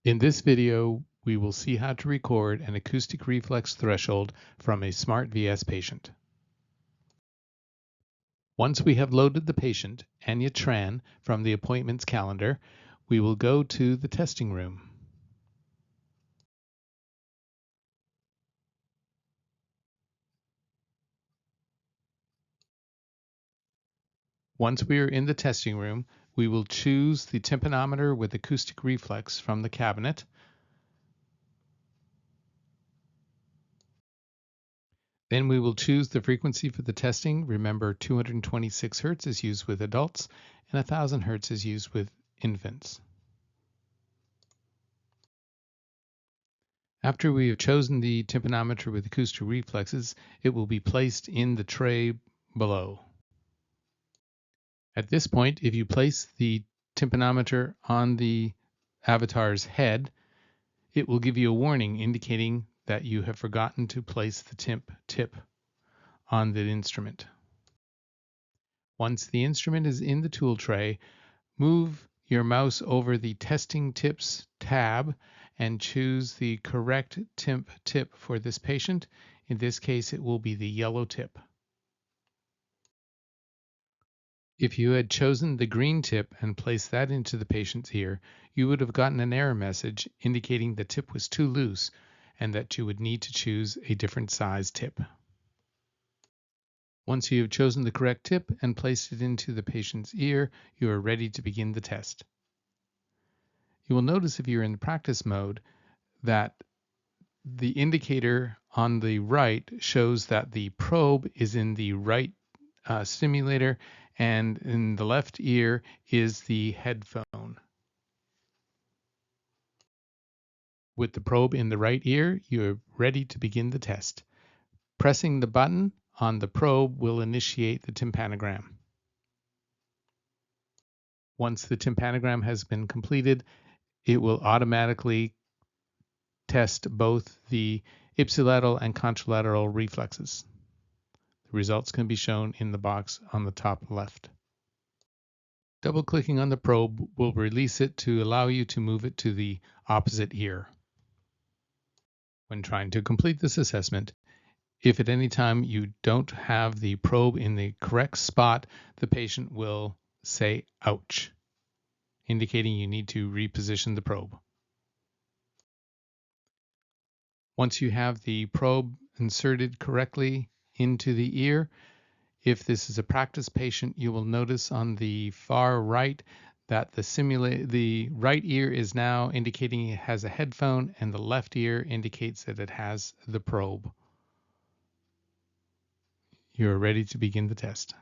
In this video, we will see how to record an acoustic reflex threshold from a SmartVS patient. Once we have loaded the patient, Anya Tran, from the appointments calendar, we will go to the testing room. Once we are in the testing room, we will choose the tympanometer with acoustic reflex from the cabinet. Then we will choose the frequency for the testing. Remember, 226 Hertz is used with adults and 1000 Hertz is used with infants. After we have chosen the tympanometer with acoustic reflexes, it will be placed in the tray below. At this point, if you place the tympanometer on the avatar's head, it will give you a warning indicating that you have forgotten to place the tip on the instrument. Once the instrument is in the tool tray, move your mouse over the Testing Tips tab and choose the correct tip for this patient. In this case, it will be the yellow tip. If you had chosen the green tip and placed that into the patient's ear, you would have gotten an error message indicating the tip was too loose and that you would need to choose a different size tip. Once you have chosen the correct tip and placed it into the patient's ear, you are ready to begin the test. You will notice if you're in the practice mode that the indicator on the right shows that the probe is in the right stimulator, and in the left ear is the headphone. With the probe in the right ear, you're ready to begin the test. Pressing the button on the probe will initiate the tympanogram. Once the tympanogram has been completed, it will automatically test both the ipsilateral and contralateral reflexes. The results can be shown in the box on the top left. Double-clicking on the probe will release it to allow you to move it to the opposite ear. When trying to complete this assessment, if at any time you don't have the probe in the correct spot, the patient will say "ouch," indicating you need to reposition the probe. Once you have the probe inserted correctly into the ear, if this is a practice patient, you will notice on the far right that the right ear is now indicating it has a headphone and the left ear indicates that it has the probe. You are ready to begin the test.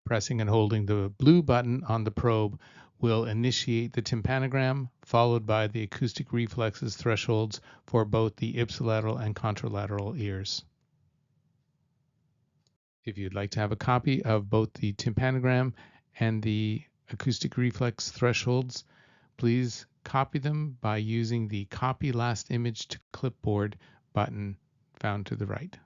Pressing and holding the blue button on the probe will initiate the tympanogram, followed by the acoustic reflexes thresholds for both the ipsilateral and contralateral ears. If you'd like to have a copy of both the tympanogram and the acoustic reflex thresholds, please copy them by using the Copy Last Image to Clipboard button found to the right.